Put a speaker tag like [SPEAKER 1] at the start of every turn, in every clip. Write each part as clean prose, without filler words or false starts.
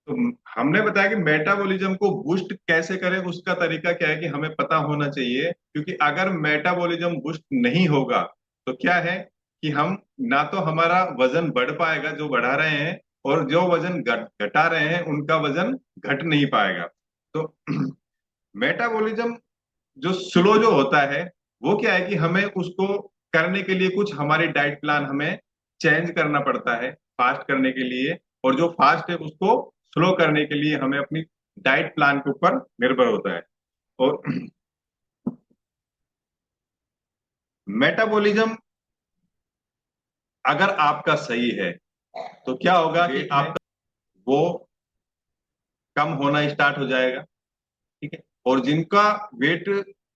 [SPEAKER 1] तो हमने बताया कि मेटाबॉलिज्म को बूस्ट कैसे करें, उसका तरीका क्या है कि हमें पता होना चाहिए, क्योंकि अगर मेटाबॉलिज्म बूस्ट नहीं होगा तो क्या है कि हम ना तो हमारा वजन बढ़ पाएगा जो बढ़ा रहे हैं, और जो वजन घटा रहे हैं उनका वजन घट नहीं पाएगा। तो मेटाबॉलिज्म जो स्लो जो होता है, वो क्या है कि हमें उसको करने के लिए कुछ हमारी डाइट प्लान हमें चेंज करना पड़ता है फास्ट करने के लिए। और जो फास्ट है उसको स्लो करने के लिए हमें अपनी डाइट प्लान के ऊपर निर्भर होता है। और मेटाबॉलिज्म अगर आपका सही है तो क्या होगा कि आपका वो कम होना स्टार्ट हो जाएगा। ठीक है। और जिनका वेट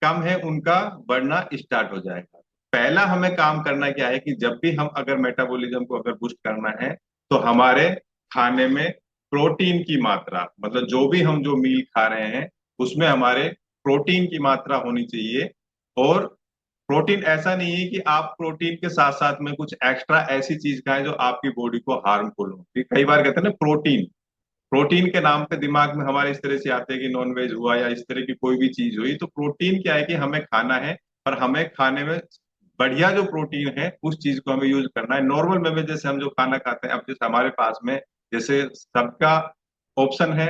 [SPEAKER 1] कम है उनका बढ़ना स्टार्ट हो जाएगा। पहला हमें काम करना क्या है कि जब भी हम अगर मेटाबॉलिज्म को अगर बूस्ट करना है तो हमारे खाने में प्रोटीन की मात्रा, मतलब जो भी हम जो मील खा रहे हैं उसमें हमारे प्रोटीन की मात्रा होनी चाहिए। और प्रोटीन ऐसा नहीं है कि आप प्रोटीन के साथ साथ में कुछ एक्स्ट्रा ऐसी चीज खाएं जो आपकी बॉडी को हार्मफुल हो। कि कई बार कहते हैं ना, प्रोटीन प्रोटीन के नाम पे दिमाग में हमारे इस तरह से आते हैं कि नॉन वेज हुआ या इस तरह की कोई भी चीज हुई। तो प्रोटीन क्या है कि हमें खाना है, और हमें खाने में बढ़िया जो प्रोटीन है उस चीज को हमें यूज करना है। नॉर्मल में जैसे हम जो खाना खाते हैं, अब जैसे हमारे पास में जैसे सबका ऑप्शन है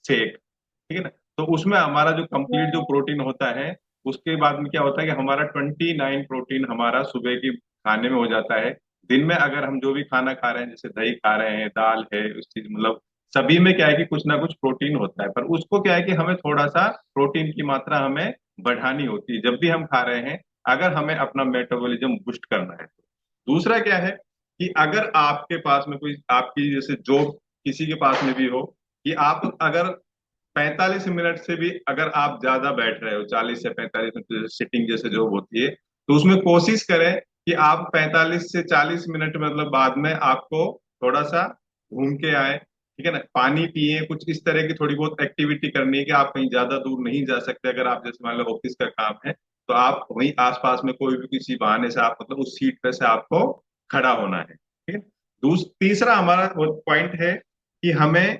[SPEAKER 1] शेक, ठीक है ना, तो उसमें हमारा जो कंप्लीट जो प्रोटीन होता है, उसके बाद में क्या होता है कि हमारा 29 प्रोटीन हमारा सुबह की खाने में हो जाता है। दिन में अगर हम जो भी खाना खा रहे हैं, जैसे दही खा रहे हैं, दाल है, उस चीज मतलब सभी में क्या है कि कुछ ना कुछ प्रोटीन होता है। पर उसको क्या है कि हमें थोड़ा सा प्रोटीन की मात्रा हमें बढ़ानी होती है जब भी हम खा रहे हैं, अगर हमें अपना मेटाबॉलिज्म बूस्ट करना है तो। दूसरा क्या है कि अगर आपके पास में कोई आपकी जैसे जॉब किसी के पास में भी हो, कि आप अगर 45 मिनट से भी अगर आप ज्यादा बैठ रहे हो, 40 से 45 मिनट सिटिंग जैसे जॉब होती है, तो उसमें कोशिश करें कि आप 45 से 40 मिनट मतलब बाद में आपको थोड़ा सा घूम के आए। ठीक है ना, पानी पिए, कुछ इस तरह की थोड़ी बहुत एक्टिविटी करनी है कि आप कहीं ज्यादा दूर नहीं जा सकते। अगर आप जैसे मान लो ऑफिस का काम है तो आप वहीं आसपास में कोई भी किसी बहाने से आप मतलब उस सीट पे से आपको खड़ा होना है। ठीक है। तीसरा हमारा पॉइंट है कि हमें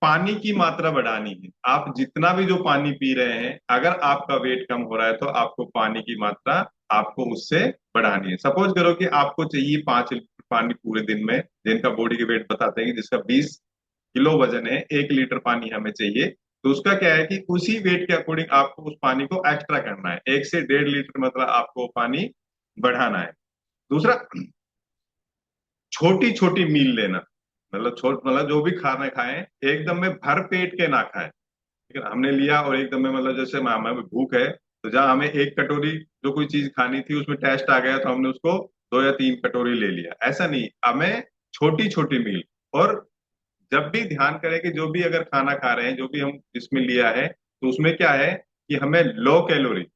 [SPEAKER 1] पानी की मात्रा बढ़ानी है। आप जितना भी जो पानी पी रहे हैं, अगर आपका वेट कम हो रहा है तो आपको पानी की मात्रा आपको उससे बढ़ानी है। सपोज करो कि आपको चाहिए 5 लीटर पानी पूरे दिन में, जिनका बॉडी के वेट बताते हैं कि जिसका 20 किलो वजन है, 1 लीटर पानी हमें चाहिए। तो उसका क्या है कि उसी वेट के अकॉर्डिंग आपको उस पानी को एक्स्ट्रा करना है, 1 से 1.5 लीटर मतलब आपको पानी बढ़ाना है। दूसरा, छोटी छोटी मील लेना, मतलब छोट मतलब जो भी खाना खाएं एकदम में भर पेट के ना खाएं। ठीक है ना? हमने लिया और एकदम में मतलब जैसे हमें भूख है, तो जहाँ हमें 1 कटोरी जो कोई चीज खानी थी उसमें टेस्ट आ गया तो हमने उसको 2 या 3 कटोरी ले लिया, ऐसा नहीं। हमें छोटी छोटी मील। और जब भी ध्यान करें कि जो भी अगर खाना खा रहे हैं, जो भी हम जिसमें लिया है, तो उसमें क्या है कि हमें लो कैलोरी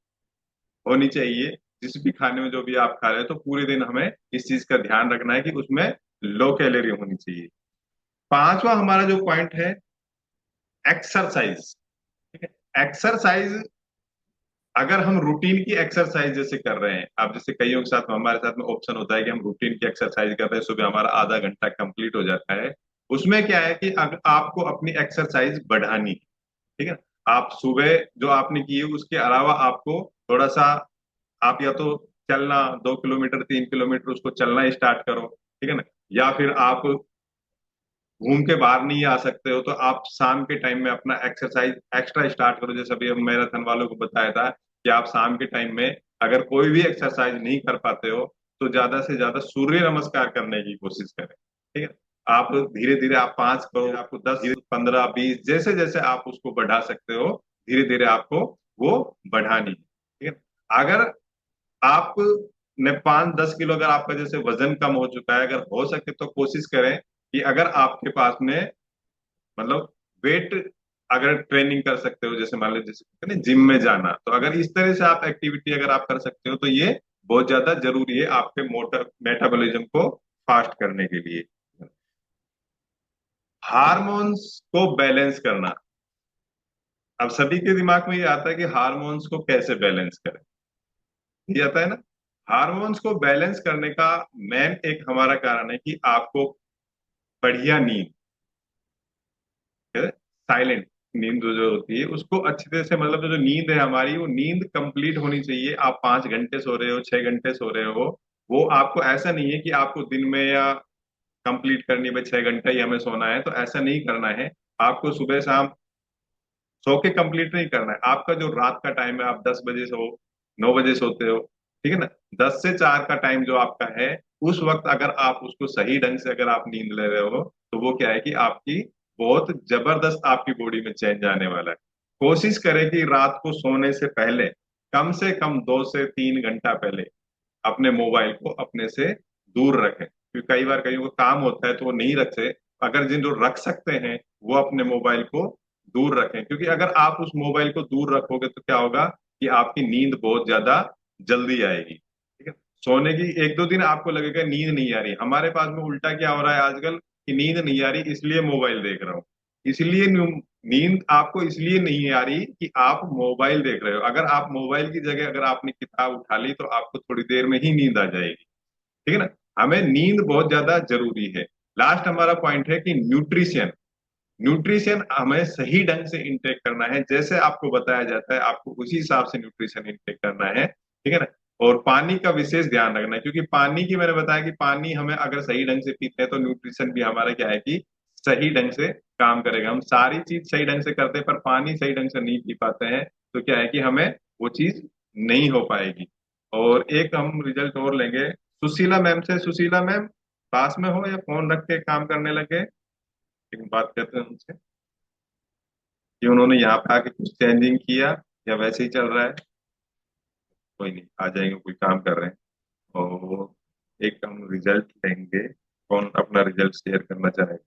[SPEAKER 1] होनी चाहिए। जिस भी खाने में जो भी आप खा रहे हैं, तो पूरे दिन हमें इस चीज का ध्यान रखना है कि उसमें लो कैलोरी होनी चाहिए। पांचवा हमारा जो पॉइंट है, एक्सरसाइज। ठीक है। एक्सरसाइज अगर हम रूटीन की एक्सरसाइज जैसे कर रहे हैं, अब जैसे कईयों के साथ में हमारे साथ में ऑप्शन होता है कि हम रूटीन की एक्सरसाइज कर रहे हैं, सुबह हमारा आधा घंटा कंप्लीट हो जाता है। उसमें क्या है कि अगर आपको अपनी एक्सरसाइज बढ़ानी है, ठीक है, आप सुबह जो आपने की है उसके अलावा आपको थोड़ा सा, आप या तो चलना 2 किलोमीटर 3 किलोमीटर उसको चलना स्टार्ट करो। ठीक है ना, या फिर आप घूम के बाहर नहीं आ सकते हो तो आप शाम के टाइम में अपना एक्सरसाइज एक्स्ट्रा स्टार्ट करो। जैसे अभी हम मैराथन वालों को बताया था कि आप शाम के टाइम में अगर कोई भी एक्सरसाइज नहीं कर पाते हो तो ज्यादा से ज्यादा सूर्य नमस्कार करने की कोशिश करें। ठीक है। आप धीरे धीरे आप 5 करो, आपको 10 15 20 जैसे जैसे आप उसको बढ़ा सकते हो, धीरे धीरे आपको वो बढ़ानी है। ठीक है। अगर आप ने 5 10 किलो अगर आपका जैसे वजन कम हो चुका है, अगर हो सके तो कोशिश करें कि अगर आपके पास में मतलब वेट अगर ट्रेनिंग कर सकते हो, जैसे मान लो जैसे कहते हैं ना जिम में जाना, तो अगर इस तरह से आप एक्टिविटी अगर आप कर सकते हो तो ये बहुत ज्यादा जरूरी है आपके मोटर मेटाबॉलिज्म को फास्ट करने के लिए। हार्मोन्स को बैलेंस करना। अब सभी के दिमाग में ये आता है कि हार्मोन्स को कैसे बैलेंस करें, ये आता है ना। हार्मोन्स को बैलेंस करने का मेन एक हमारा कारण है कि आपको बढ़िया नींद, साइलेंट नींद जो होती है उसको अच्छी तरह से, मतलब जो नींद है हमारी, वो नींद कंप्लीट होनी चाहिए। आप 5 घंटे सो रहे हो, 6 घंटे सो रहे हो, वो आपको ऐसा नहीं है कि आपको दिन में या कंप्लीट करनी है भाई 6 घंटा ही हमें सोना है, तो ऐसा नहीं करना है। आपको सुबह शाम सो के कंप्लीट नहीं करना है। आपका जो रात का टाइम है, आप 10 बजे सो, 9 बजे सोते हो, ठीक है ना, 10 से 4 का टाइम जो आपका है, उस वक्त अगर आप उसको सही ढंग से अगर आप नींद ले रहे हो, तो वो क्या है कि आपकी बहुत जबरदस्त आपकी बॉडी में चेंज आने वाला है। कोशिश करें कि रात को सोने से कम 2 से 3 घंटा पहले अपने मोबाइल को अपने से दूर रखें, क्योंकि कई बार कईयों को काम होता है तो वो नहीं रखते। अगर जिन जो रख सकते हैं वो अपने मोबाइल को दूर रखें, क्योंकि अगर आप उस मोबाइल को दूर रखोगे तो क्या होगा कि आपकी नींद बहुत ज्यादा जल्दी आएगी, ठीक है। सोने की 1-2 दिन आपको लगेगा नींद नहीं आ रही, हमारे पास में उल्टा क्या हो रहा है आजकल कि नींद नहीं आ रही इसलिए मोबाइल देख रहा हूँ। इसलिए नींद आपको इसलिए नहीं आ रही कि आप मोबाइल देख रहे हो। अगर आप मोबाइल की जगह अगर आपने किताब उठा ली तो आपको थोड़ी देर में ही नींद आ जाएगी, ठीक है ना। हमें नींद बहुत ज्यादा जरूरी है। लास्ट हमारा पॉइंट है कि न्यूट्रिशन। न्यूट्रिशन हमें सही ढंग से इंटेक करना है, जैसे आपको बताया जाता है आपको उसी हिसाब से न्यूट्रिशन इंटेक करना है, ठीक है ना। और पानी का विशेष ध्यान रखना है, क्योंकि पानी की मैंने बताया कि पानी हमें अगर सही ढंग से पीते हैं तो न्यूट्रिशन भी हमारा क्या है कि सही ढंग से काम करेगा। हम सारी चीज सही ढंग से करते हैं पर पानी सही ढंग से नहीं पी पाते हैं, तो क्या है कि हमें वो चीज नहीं हो पाएगी। और एक हम रिजल्ट और लेंगे सुशीला मैम से। सुशीला मैम पास में हो या फोन रख के काम करने लगे? एक बात करते हैं उनसे कि उन्होंने यहाँ पे आके कुछ चेंजिंग किया या वैसे ही चल रहा है। कोई नहीं, आ जाएंगे, कोई काम कर रहे हैं। और एक हम रिजल्ट लेंगे, कौन अपना रिजल्ट शेयर करना चाहेगा?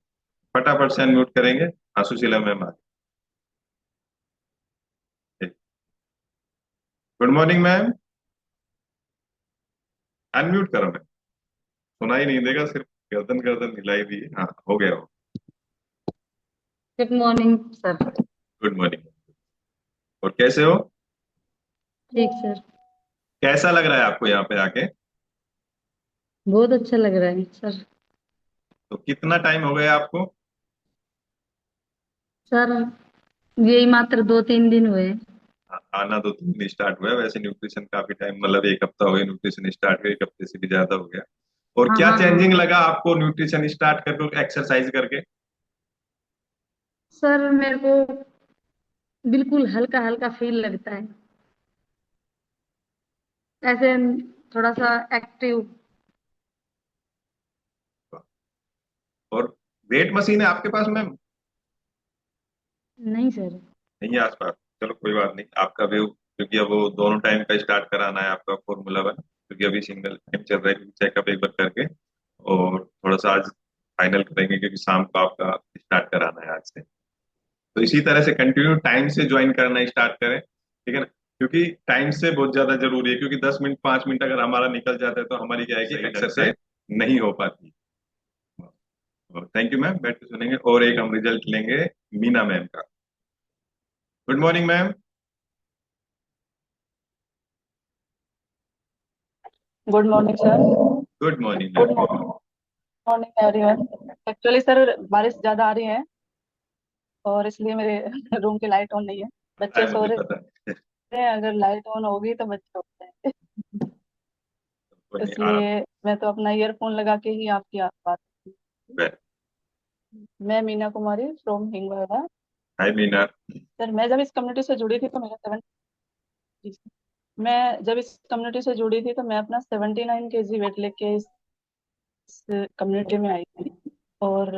[SPEAKER 1] फटाफट से अनम्यूट करेंगे। हाँ सुशीला मैम आ गई। गुड मॉर्निंग मैम, अनम्यूट करो मैम। सुनाई नहीं देगा, सिर्फ गर्दन गर्दन हिलाई दी। हाँ हो गया हो।
[SPEAKER 2] Good morning sir.
[SPEAKER 1] Good morning. और कैसे हो?
[SPEAKER 2] ठीक सर।
[SPEAKER 1] कैसा लग रहा है आपको यहाँ पे आके?
[SPEAKER 2] बहुत अच्छा लग रहा है सर।
[SPEAKER 1] तो कितना टाइम हो गया आपको?
[SPEAKER 2] सर यही मात्र 2-3 दिन हुए।
[SPEAKER 1] आना 2-3 दिन स्टार्ट हुआ है, वैसे न्यूट्रिशन काफी टाइम, मतलब 1 हफ्ता हो गया न्यूट्रिशन स्टार्ट हुए, 1 हफ्ते से भी ज्यादा हो गया। और
[SPEAKER 2] हाँ
[SPEAKER 1] क्या
[SPEAKER 2] हाँ हाँ।
[SPEAKER 1] चेंजिंग लगा आपको न्यूट्रिशन स्टार्ट करके, एक्सरसाइज करके?
[SPEAKER 2] सर मेरे को बिल्कुल हल्का हल्का फील लगता है, ऐसे थोड़ा सा एक्टिव।
[SPEAKER 1] और वेट मशीन है आपके पास मैम?
[SPEAKER 2] नहीं सर।
[SPEAKER 1] नहीं है आसपास? चलो कोई बात नहीं, आपका भी, क्योंकि अब वो दोनों टाइम का स्टार्ट कराना है आपका फॉर्मूला 1, क्योंकि अभी सिंगल टाइम चल रहा है, चेकअप एक बार करके और थोड़ा सा आज फाइनल करेंगे, क्योंकि शाम को आपका स्टार्ट कराना है आज से। तो इसी तरह से कंटिन्यू टाइम से ज्वाइन करना स्टार्ट करें, ठीक है ना, क्योंकि टाइम से बहुत ज्यादा जरूरी है, क्योंकि 10 मिनट 5 मिनट अगर हमारा निकल जाता है तो हमारी क्या है कि एक्सरसाइज नहीं हो पाती। थैंक यू मैम, बैठ के सुनेंगे। और एक हम रिजल्ट लेंगे मीना मैम का। Good morning ma'am.
[SPEAKER 3] Good morning sir.
[SPEAKER 1] Good morning
[SPEAKER 3] good
[SPEAKER 1] ma'am.
[SPEAKER 3] Morning everyone. Actually sir बारिश ज्यादा आ रही है और इसलिए मेरे रूम की लाइट ऑन नहीं है। बच्चे सो
[SPEAKER 1] मुझे
[SPEAKER 3] रहे
[SPEAKER 1] पता है।
[SPEAKER 3] हैं, अगर लाइट ऑन होगी तो बच्चे उठते हैं।
[SPEAKER 1] कोई नहीं, आराम।
[SPEAKER 3] इसलिए मैं तो अपना ईयरफोन लगा के ही आपकी बात। मैं Meena Kumari from हिंगवाड़ा।
[SPEAKER 1] Hi Meena.
[SPEAKER 3] Sir मैं जब इस कम्युनिटी से जुड़ी थी तो मेरा मैं जब इस कम्युनिटी से जुड़ी थी तो मैं अपना 79 kg वेट लेके इस कम्युनिटी में आई थी। और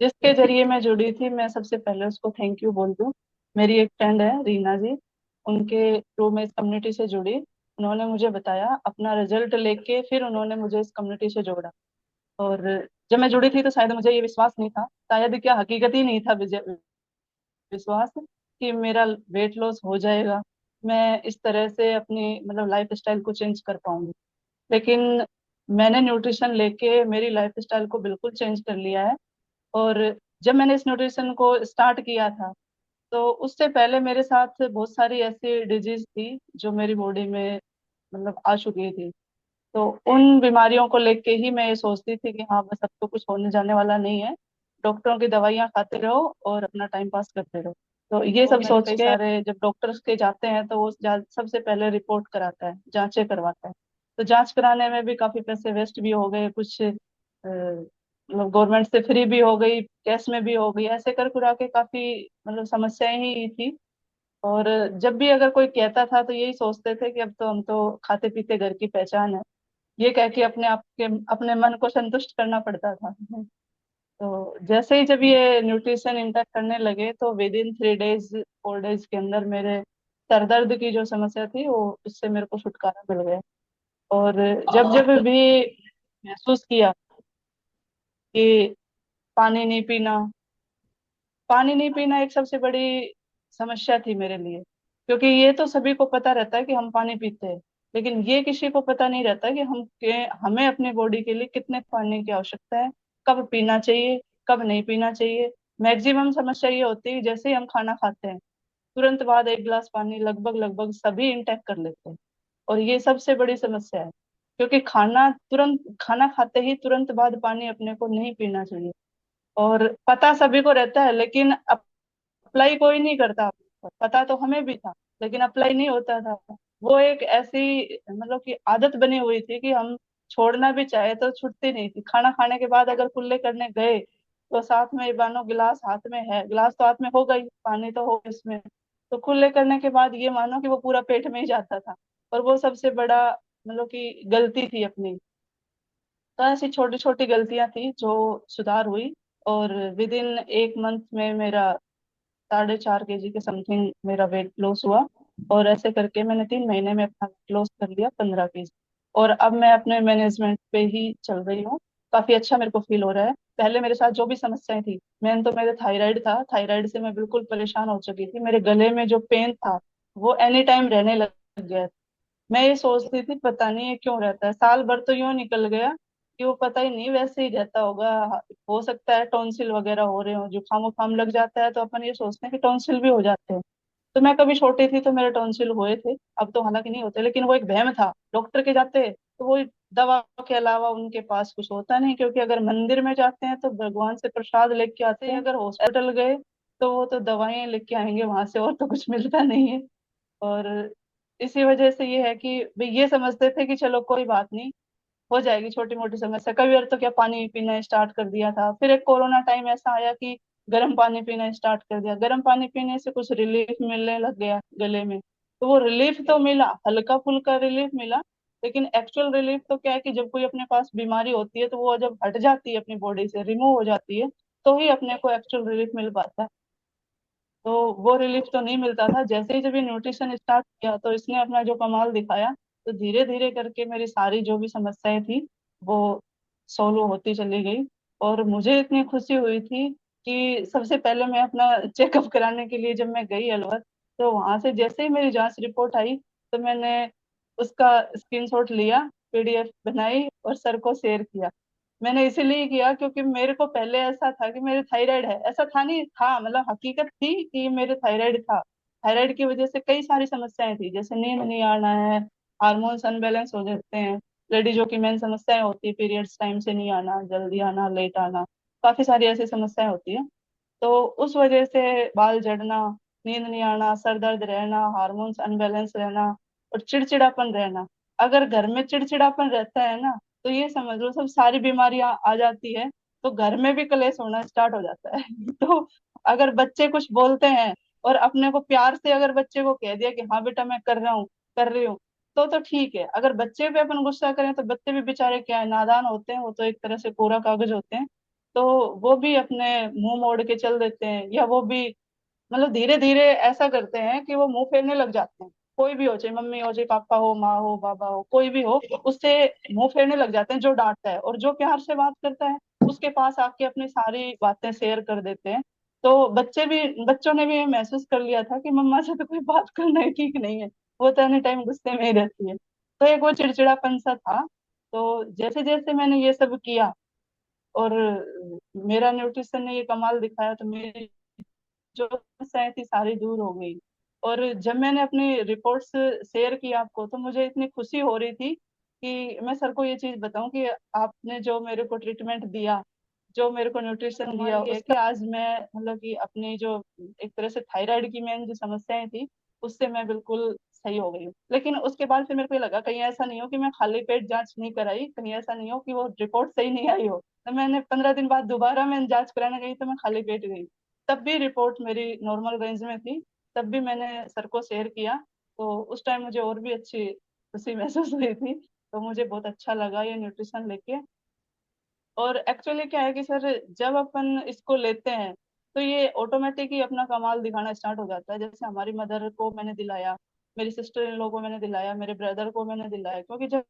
[SPEAKER 3] जिसके जरिए मैं जुड़ी थी, मैं सबसे पहले उसको थैंक यू बोल दूं। मेरी एक फ्रेंड है रीना जी, उनके थ्रू मैं इस कम्युनिटी से जुड़ी। उन्होंने मुझे बताया, अपना रिजल्ट लेके फिर उन्होंने मुझे इस कम्युनिटी से जोड़ा। और जब मैं जुड़ी थी तो शायद मुझे ये विश्वास नहीं था, शायद क्या हकीकत ही नहीं था विश्वास कि मेरा वेट लॉस हो जाएगा, मैं इस तरह से अपनी मतलब लाइफ स्टाइल को चेंज कर पाऊंगी। लेकिन मैंने न्यूट्रिशन लेके मेरी लाइफ स्टाइल को बिल्कुल चेंज कर लिया है। और जब मैंने इस न्यूट्रिशन को स्टार्ट किया था तो उससे पहले मेरे साथ बहुत सारी ऐसी डिजीज थी जो मेरी बॉडी में मतलब आ चुकी थी। तो उन बीमारियों को लेके ही मैं ये सोचती थी कि हाँ बस अब तो कुछ होने जाने वाला नहीं है, डॉक्टरों की दवाइयाँ खाते रहो और अपना टाइम पास करते रहो। तो ये सब सोच के सारे जब डॉक्टर्स के जाते हैं तो वो सबसे पहले रिपोर्ट कराता है, जांचें करवाता है। तो जांच कराने में भी काफी पैसे वेस्ट भी हो गए, कुछ मतलब गवर्नमेंट से फ्री भी हो गई, कैश में भी हो गई, ऐसे कर कुरा के काफी मतलब समस्याएं ही थी। और जब भी अगर कोई कहता था तो यही सोचते थे कि अब तो हम तो खाते पीते घर की पहचान है, ये कह के अपने आप के अपने मन को संतुष्ट करना पड़ता था। तो जैसे ही जब ये न्यूट्रिशन इंटेक करने लगे तो विद इन 3 डेज 4 डेज के अंदर मेरे सर दर्द की जो समस्या थी वो उससे मेरे को छुटकारा मिल गया। और जब जब भी महसूस किया कि पानी नहीं पीना, पानी नहीं पीना एक सबसे बड़ी समस्या थी मेरे लिए, क्योंकि ये तो सभी को पता रहता है कि हम पानी पीते हैं, लेकिन ये किसी को पता नहीं रहता कि हमें अपने बॉडी के लिए कितने पानी की आवश्यकता है, कब पीना चाहिए, कब नहीं पीना चाहिए। मैक्सिमम समस्या ये होती है जैसे ही हम खाना खाते हैं तुरंत बाद 1 गिलास पानी लगभग लगभग सभी इंटेक कर लेते हैं, और ये सबसे बड़ी समस्या है, क्योंकि खाना खाते ही तुरंत बाद पानी अपने को नहीं पीना चाहिए। और पता सभी को रहता है लेकिन अप्लाई कोई नहीं करता। पता तो हमें भी था लेकिन अप्लाई नहीं होता था। वो एक ऐसी मतलब कि आदत बनी हुई थी कि हम छोड़ना भी चाहे तो छूटती नहीं थी। खाना खाने के बाद अगर कुल्ले करने गए तो साथ में मानो गिलास हाथ में है, गिलास तो हाथ में होगा ही, पानी तो हो इसमें, तो कुल्ले करने के बाद ये मानो कि वो पूरा पेट में ही जाता था। और वो सबसे बड़ा मतलब कि गलती थी अपनी। तो ऐसी छोटी छोटी गलतियां थी जो सुधार हुई, और विद इन 1 मंथ में मेरा 4.5 kg के समथिंग मेरा वेट लॉस हुआ। और ऐसे करके मैंने 3 महीने में अपना वेट लॉस कर लिया 15 kg। और अब मैं अपने मैनेजमेंट पे ही चल रही हूँ। काफी अच्छा मेरे को फील हो रहा है। पहले मेरे साथ जो भी समस्याएं थी, मेन तो मेरे थायराइड था, थायराइड से मैं बिल्कुल परेशान हो चुकी थी। मेरे गले में जो पेन था वो एनी टाइम रहने लग गया। मैं ये सोचती थी पता नहीं ये क्यों रहता है, साल भर तो यूं निकल गया कि वो पता ही नहीं वैसे ही रहता होगा। हो सकता है टॉन्सिल वगैरह हो रहे हो, जुकाम उखाम लग जाता है तो अपन ये सोचते हैं कि टॉन्सिल भी हो जाते हैं। तो मैं कभी छोटी थी तो मेरे टॉन्सिल हुए थे, अब तो हालांकि नहीं होते, लेकिन वो एक वहम था। डॉक्टर के जाते तो वो दवा के अलावा उनके पास कुछ होता नहीं, क्योंकि अगर मंदिर में जाते हैं तो भगवान से प्रसाद लेके आते हैं, अगर हॉस्पिटल गए तो वो तो दवाएं लेके आएंगे वहां से, और तो कुछ मिलता नहीं है। और इसी वजह से ये है कि भाई ये समझते थे कि चलो कोई बात नहीं, हो जाएगी छोटी मोटी समस्या। कई बार तो क्या पानी पीना स्टार्ट कर दिया था। फिर एक कोरोना टाइम ऐसा आया कि गर्म पानी पीना स्टार्ट कर दिया। गर्म पानी पीने से कुछ रिलीफ मिलने लग गया गले में। तो वो रिलीफ तो मिला, हल्का फुल्का रिलीफ मिला, लेकिन एक्चुअल रिलीफ तो क्या है कि जब कोई अपने पास बीमारी होती है तो वो जब हट जाती है अपनी बॉडी से, रिमूव हो जाती है, तो ही अपने को एक्चुअल रिलीफ मिल पाता है। तो वो रिलीफ तो नहीं मिलता था। जैसे ही जब ये न्यूट्रिशन स्टार्ट किया तो इसने अपना जो कमाल दिखाया, तो धीरे धीरे करके मेरी सारी जो भी समस्याएं थी वो सोल्व होती चली गई। और मुझे इतनी खुशी हुई थी कि सबसे पहले मैं अपना चेकअप कराने के लिए जब मैं गई अलवर, तो वहां से जैसे ही मेरी जांच रिपोर्ट आई तो मैंने उसका स्क्रीनशॉट लिया, पीडीएफ बनाई और सर को शेयर किया। मैंने इसीलिए किया क्योंकि मेरे को पहले ऐसा था कि मेरे थायराइड है, ऐसा था नहीं था, मतलब हकीकत थी कि मेरे थायराइड था। थायराइड की वजह से कई सारी समस्याएं थी, जैसे नींद नहीं आना है, हार्मोन्स अनबैलेंस हो जाते हैं, लेडीजों की मेन समस्याएं होती है पीरियड्स टाइम से नहीं आना, जल्दी आना, लेट आना, काफी सारी ऐसी समस्याएं होती है। तो उस वजह से बाल झड़ना, नींद नहीं आना, सर दर्द रहना, हार्मोन्स अनबैलेंस रहना और चिड़चिड़ापन रहना। अगर घर में चिड़चिड़ापन रहता है ना तो ये समझ लो सब सारी बीमारियां आ जाती है। तो घर में भी कलेश होना स्टार्ट हो जाता है तो अगर बच्चे कुछ बोलते हैं और अपने को प्यार से अगर बच्चे को कह दिया कि हाँ बेटा मैं कर रहा हूँ, कर रही हूँ, तो ठीक है। अगर बच्चे पे अपन गुस्सा करें तो बच्चे भी बेचारे क्या है, नादान होते हैं, वो तो एक तरह से कोरा कागज होते हैं। तो वो भी अपने मुंह मोड़ के चल देते हैं, या वो भी मतलब धीरे धीरे ऐसा करते हैं कि वो मुंह फेरने लग जाते हैं। कोई भी हो, चाहे मम्मी हो, चाहे पापा हो, माँ हो, बाबा हो, कोई भी हो, उससे मुंह फेरने लग जाते हैं जो डांटता है। और जो प्यार से बात करता है उसके पास आके अपनी सारी बातें शेयर कर देते हैं। तो बच्चों ने भी ये महसूस कर लिया था कि मम्मा से तो कोई बात करना ही ठीक नहीं है, वो तो एनी टाइम गुस्से में ही रहती है। तो एक वो चिड़चिड़ापन सा था। तो जैसे जैसे मैंने ये सब किया और मेरा न्यूट्रिशन ने ये कमाल दिखाया, तो मेरी जो समस्याएं थी सारी दूर हो गई। और जब मैंने अपनी रिपोर्ट्स शेयर की आपको तो मुझे इतनी खुशी हो रही थी कि मैं सर को ये चीज बताऊं कि आपने जो मेरे को ट्रीटमेंट दिया जो मेरे को न्यूट्रिशन दिया, उसके आज मैं मतलब कि अपनी जो एक तरह से थायराइड की मेन जो समस्याएं थी उससे मैं बिल्कुल सही हो गई हूँ। लेकिन उसके बाद फिर मेरे को ये लगा कहीं ऐसा नहीं हो कि मैं खाली पेट जांच नहीं कराई, कहीं ऐसा नहीं हो कि वो रिपोर्ट सही नहीं आई हो, तो मैंने 15 दिन बाद दोबारा मैं जांच कराने गई तो मैं खाली पेट गई, तब भी रिपोर्ट मेरी नॉर्मल रेंज में थी। तब भी मैंने सर को शेयर किया, तो उस टाइम मुझे और भी अच्छी खुशी महसूस हुई थी। तो मुझे बहुत अच्छा लगा ये न्यूट्रिशन लेके। और एक्चुअली क्या है कि सर जब अपन इसको लेते हैं तो ये ऑटोमेटिक ही अपना कमाल दिखाना स्टार्ट हो जाता है। जैसे हमारी मदर को मैंने दिलाया, मेरी सिस्टर इन लोगों को मैंने दिलाया, मेरे ब्रदर को मैंने दिलाया, क्योंकि जब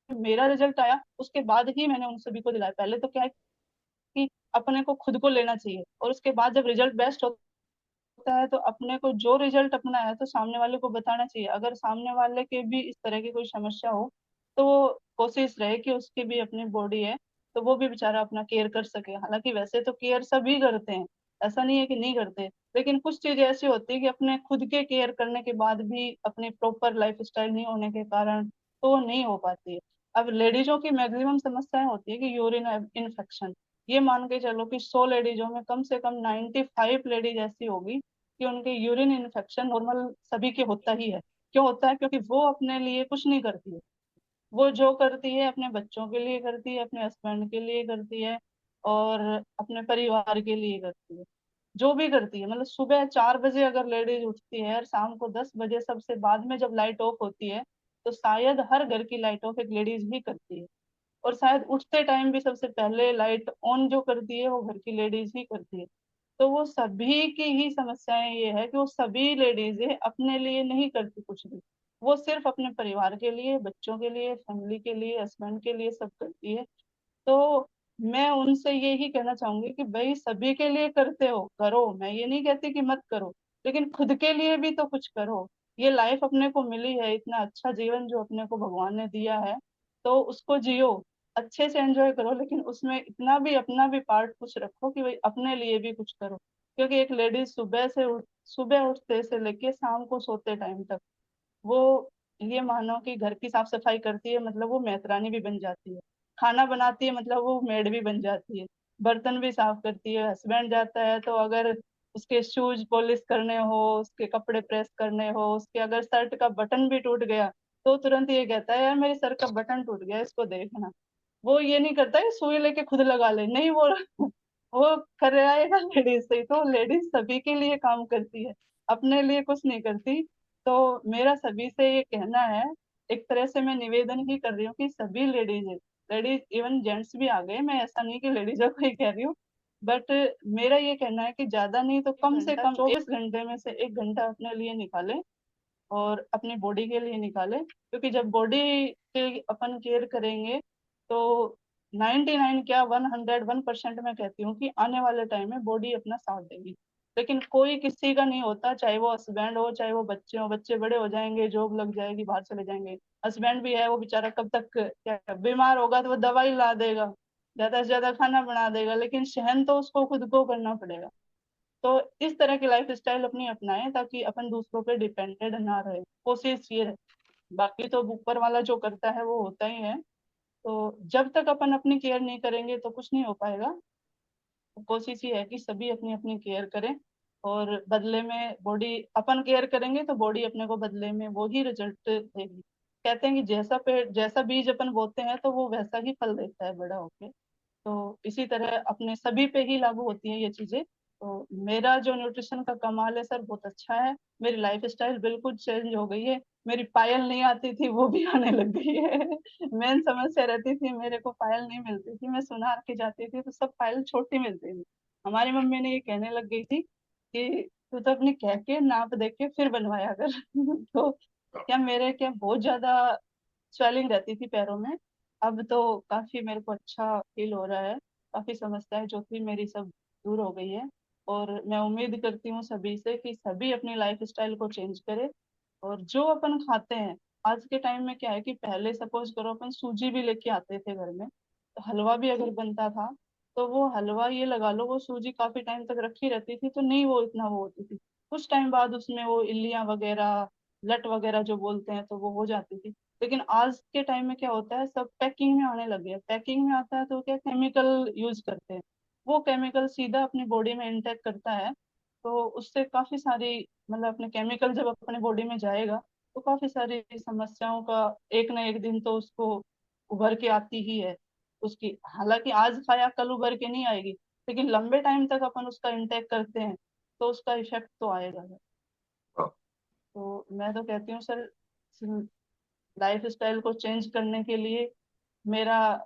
[SPEAKER 3] मेरा रिजल्ट आया उसके बाद ही मैंने उन सभी को दिलाया। पहले तो क्या है कि अपने को खुद को लेना चाहिए, और उसके बाद जब रिजल्ट बेस्ट होता है तो अपने को जो रिजल्ट अपना है तो सामने वाले को बताना चाहिए। अगर सामने वाले के भी इस तरह की कोई समस्या हो तो वो कोशिश रहे कि उसकी भी अपनी बॉडी है तो वो भी बेचारा अपना केयर कर सके। हालांकि वैसे तो केयर सभी करते हैं, ऐसा नहीं है कि नहीं करते, लेकिन कुछ चीजें ऐसी होती है कि अपने खुद के केयर करने के बाद भी अपनी प्रॉपर लाइफ स्टाइल नहीं होने के कारण तो वो नहीं हो पाती है। अब लेडीजों की मैक्सिमम समस्याएं होती है कि यूरिन इन्फेक्शन। ये मान के चलो कि 100 लेडीजों में कम से कम 95 लेडीज ऐसी होगी कि उनके यूरिन इन्फेक्शन नॉर्मल सभी के होता ही है। क्यों होता है? क्योंकि वो अपने लिए कुछ नहीं करती है, वो जो करती है अपने बच्चों के लिए करती है, अपने हस्बैंड के लिए करती है, और अपने परिवार के लिए करती है। जो भी करती है, मतलब सुबह 4 बजे अगर लेडीज उठती है और शाम को 10 बजे सबसे बाद में जब लाइट ऑफ होती है, तो शायद हर घर की लाइट ऑफ एक लेडीज ही करती है। और शायद उठते टाइम भी सबसे पहले लाइट ऑन जो करती है वो घर की लेडीज ही करती है। तो वो सभी की ही समस्याएं ये है कि वो सभी लेडीज अपने लिए नहीं करती कुछ भी, वो सिर्फ अपने परिवार के लिए, बच्चों के लिए, फैमिली के लिए, हस्बैंड के लिए सब करती है। तो मैं उनसे ये ही कहना चाहूंगी कि भाई सभी के लिए करते हो करो, मैं ये नहीं कहती कि मत करो, लेकिन खुद के लिए भी तो कुछ करो। ये लाइफ अपने को मिली है, इतना अच्छा जीवन जो अपने को भगवान ने दिया है, तो उसको जियो, अच्छे से एंजॉय करो, लेकिन उसमें इतना भी अपना भी पार्ट कुछ रखो कि भाई अपने लिए भी कुछ करो। क्योंकि एक लेडीज सुबह उठते से लेके शाम को सोते टाइम तक वो, ये मानो कि घर की साफ सफाई करती है मतलब वो मेहतरानी भी बन जाती है, खाना बनाती है मतलब वो मेड भी बन जाती है, बर्तन भी साफ करती है। हस्बैंड जाता है तो अगर उसके शूज पॉलिश करने हो, उसके कपड़े प्रेस करने हो, उसके अगर शर्ट का बटन भी टूट गया तो तुरंत ये कहता है यार मेरे सर का बटन टूट गया इसको देखना। वो ये नहीं करता है सुई लेके खुद लगा ले, नहीं वो कर आएगा लेडीज से ही। तो लेडीज सभी के लिए काम करती है, अपने लिए कुछ नहीं करती। तो मेरा सभी से ये कहना है, एक तरह से मैं निवेदन ही कर रही हूँ कि सभी लेडीज इवन जेंट्स भी आ गए, मैं ऐसा नहीं कि लेडीजों को ही कह रही हूँ, बट मेरा ये कहना है कि ज्यादा नहीं तो कम से कम 24 घंटे में से 1 घंटा अपने लिए निकाले और अपनी बॉडी के लिए निकाले। क्योंकि जब बॉडी के अपन केयर करेंगे तो 99 क्या 101% मैं कहती हूँ कि आने वाले टाइम में बॉडी अपना साथ देगी। लेकिन कोई किसी का नहीं होता, चाहे वो हस्बैंड हो चाहे वो बच्चे हो, बच्चे बड़े हो जाएंगे, जॉब लग जाएगी, बाहर चले जाएंगे। हस्बैंड भी है वो बेचारा कब तक क्या बीमार होगा तो वो दवाई ला देगा, ज्यादा से ज्यादा खाना बना देगा, लेकिन सहन तो उसको खुद को करना पड़ेगा। तो इस तरह की लाइफ स्टाइल अपनी अपनाएं ताकि अपन दूसरों पे डिपेंडेंट ना रहे, कोशिश ये रहे। बाकी तो ऊपर वाला जो करता है वो होता ही है। तो जब तक अपन अपनी केयर नहीं करेंगे तो कुछ नहीं हो पाएगा। तो कोशिश ये है कि सभी अपनी अपनी केयर करें, और बदले में बॉडी अपन केयर करेंगे तो बॉडी अपने को बदले में वो ही रिजल्ट देगी। कहते हैं कि जैसा पेड़ जैसा बीज अपन बोते हैं तो वो वैसा ही फल देता है बड़ा होके। तो इसी तरह अपने सभी पे ही लागू होती है ये चीजें। तो मेरा जो न्यूट्रिशन का कमाल है सर बहुत अच्छा है, मेरी लाइफ स्टाइल बिल्कुल चेंज हो गई है। मेरी पायल नहीं आती थी वो भी आने लग गई है। मेन समस्या रहती थी मेरे को पायल नहीं मिलती थी, मैं सुनार के जाती थी तो सब पायल छोटी मिलती थी। हमारी मम्मी ने ये कहने लग गई थी कि तू तो अपने कह के नाप दे के फिर बनवाया कर। तो क्या बहुत ज्यादा स्वेलिंग रहती थी पैरों में। अब तो काफी मेरे को अच्छा फील हो रहा है, काफी समस्याएं जो थी मेरी सब दूर हो गई है। और मैं उम्मीद करती हूँ सभी से कि सभी अपनी लाइफ स्टाइल को चेंज करें। और जो अपन खाते हैं, आज के टाइम में क्या है कि पहले सपोज करो अपन सूजी भी लेके आते थे घर में, तो हलवा भी अगर बनता था तो वो हलवा ये लगा लो वो सूजी काफी टाइम तक रखी रहती थी तो नहीं वो इतना वो होती थी। कुछ टाइम बाद उसमें वो इल्लियां वगैरह लट वगैरह जो बोलते हैं तो वो हो जाती थी। लेकिन आज के टाइम में क्या होता है, सब पैकिंग में आने लगे हैं। पैकिंग में आता है तो क्या केमिकल यूज करते हैं, वो केमिकल सीधा अपनी बॉडी में इंटेक करता है। तो उससे काफी सारी, मतलब अपने केमिकल जब अपने बॉडी में जाएगा तो काफी सारी समस्याओं का एक ना एक दिन तो उसको उभर के आती ही है उसकी। हालांकि आज खाया कल उभर के नहीं आएगी, लेकिन लंबे टाइम तक अपन उसका इंटेक करते हैं तो उसका इफेक्ट तो आएगा।
[SPEAKER 1] हाँ,
[SPEAKER 3] तो मैं तो कहती हूँ सर, लाइफ स्टाइल को चेंज करने के लिए मेरा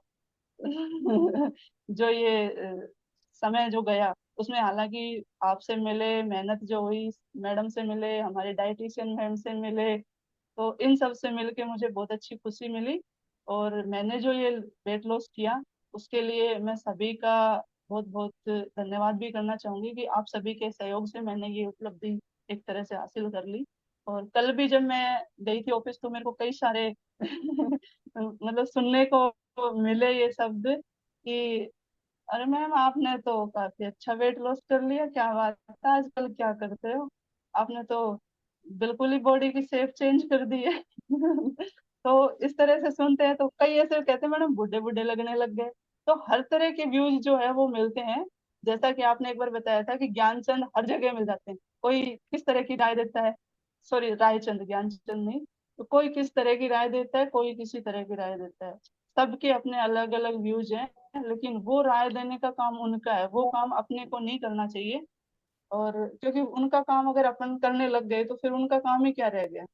[SPEAKER 3] जो ये समय जो गया उसमें, हालांकि आपसे मिले, मेहनत जो हुई, मैडम से मिले, हमारे डाइटिशियन मैम से मिले, तो इन सब से मिलके मुझे बहुत अच्छी खुशी मिली। और मैंने जो ये वेट लॉस किया उसके लिए मैं सभी का बहुत बहुत धन्यवाद भी करना चाहूंगी कि आप सभी के सहयोग से मैंने ये उपलब्धि एक तरह से हासिल कर ली। और कल भी जब मैं गई थी ऑफिस तो मेरे को कई सारे मतलब सुनने को मिले ये शब्द कि अरे मैम आपने तो काफी अच्छा वेट लॉस कर लिया, क्या बात है, आजकल क्या करते हो, आपने तो बिल्कुल ही बॉडी की शेप चेंज कर दी है। तो इस तरह से सुनते हैं तो कई ऐसे कहते हैं मैडम बूढ़े बूढ़े लगने लग गए। तो हर तरह के व्यूज जो है वो मिलते हैं। जैसा कि आपने एक बार बताया था कि ज्ञानचंद हर जगह मिल जाते हैं, कोई किस तरह की राय देता है, सॉरी रायचंद, ज्ञानचंद नहीं। तो कोई किस तरह की राय देता है, कोई किसी तरह की राय देता है, सबके अपने अलग अलग व्यूज हैं। लेकिन वो राय देने का काम उनका है, वो काम अपने को नहीं करना चाहिए। और क्योंकि उनका काम अगर अपन करने लग गए तो फिर उनका काम ही क्या रह गया,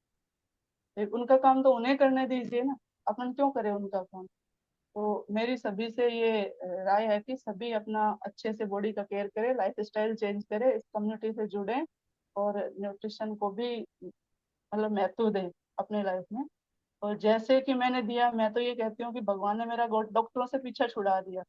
[SPEAKER 3] फिर उनका काम तो उन्हें करने दीजिए ना, अपन क्यों करें उनका काम। तो मेरी सभी से ये राय है कि सभी अपना अच्छे से बॉडी का केयर करें, लाइफ स्टाइल चेंज करें, इस कम्युनिटी से जुड़ें और न्यूट्रिशन को भी मतलब महत्व दें अपने लाइफ में। और जैसे कि मैंने दिया, मैं तो ये कहती हूँ कि भगवान ने मेरा डॉक्टरों से पीछा छुड़ा दिया।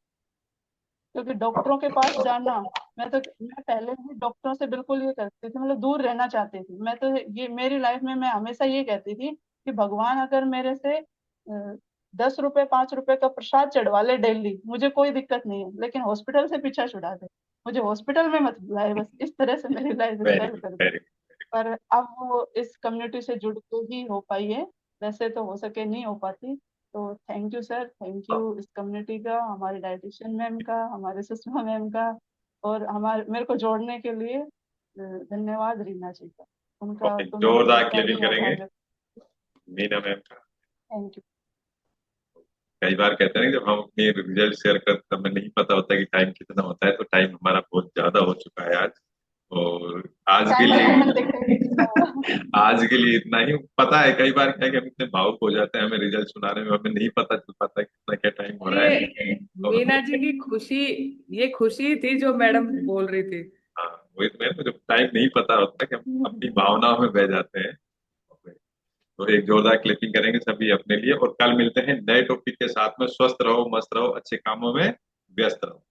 [SPEAKER 3] क्योंकि डॉक्टरों के पास जाना, मैं पहले भी डॉक्टरों से बिल्कुल ये करती थी, मतलब दूर रहना चाहती थी। मैं तो ये मेरी लाइफ में मैं हमेशा ये कहती थी कि भगवान अगर मेरे से 10 रुपए 5 रुपए का प्रसाद चढ़वा ले डेली, मुझे कोई दिक्कत नहीं है, लेकिन हॉस्पिटल से पीछा छुड़ा दे, मुझे हॉस्पिटल में मत बुलाए, बस इस तरह से मेरी लाइफ
[SPEAKER 1] वेरी
[SPEAKER 3] स्टाइल
[SPEAKER 1] गुड,
[SPEAKER 3] कर दी।
[SPEAKER 1] वेरी
[SPEAKER 3] पर अब वो इस कम्युनिटी से जुड़ के ही हो पाई है, वैसे तो हो सके नहीं हो पाती। तो thank you sir, thank
[SPEAKER 1] good.
[SPEAKER 3] You इस कम्युनिटी का, हमारे डाइटिशियन मैम का, हमारे सुषमा मैम का, और हमारे मेरे को जोड़ने के लिए धन्यवाद रीना जी का, उनका
[SPEAKER 1] ओके,
[SPEAKER 3] तो मैं
[SPEAKER 1] जोरदार
[SPEAKER 3] हमेशा
[SPEAKER 1] क्लेपिंग
[SPEAKER 3] ही
[SPEAKER 1] करेंगे
[SPEAKER 3] आभार व्यक्त।
[SPEAKER 1] मीना मैम का।
[SPEAKER 3] Thank you.
[SPEAKER 1] कई बार कहते हैं ना, जब हम अपनी रिजल्ट शेयर करते हैं हमें नहीं पता होता कि टाइम कितना होता है, तो टाइम हमारा बहुत ज्यादा हो चुका है आज। और आज के
[SPEAKER 3] टाइम तो मैंने देखा ही
[SPEAKER 1] लिए
[SPEAKER 3] नहीं था।
[SPEAKER 1] आज के लिए इतना ही। पता है कई बार क्या है कि हम इतने भावुक हो जाते हैं, हमें रिजल्ट सुनाने में हमें नहीं पता चल पाता कितना क्या टाइम हो रहा
[SPEAKER 4] ये
[SPEAKER 1] है। और
[SPEAKER 4] मीना जी की खुशी, ये खुशी थी जो मैडम बोल रही थी।
[SPEAKER 1] हाँ, वही तो मैं, जब टाइम नहीं पता होता कि हम अपनी भावनाओं में बह जाते हैं। तो एक जोरदार क्लिपिंग करेंगे सभी अपने लिए, और कल मिलते हैं नए टॉपिक के साथ में। स्वस्थ रहो, मस्त रहो, अच्छे कामों में व्यस्त रहो।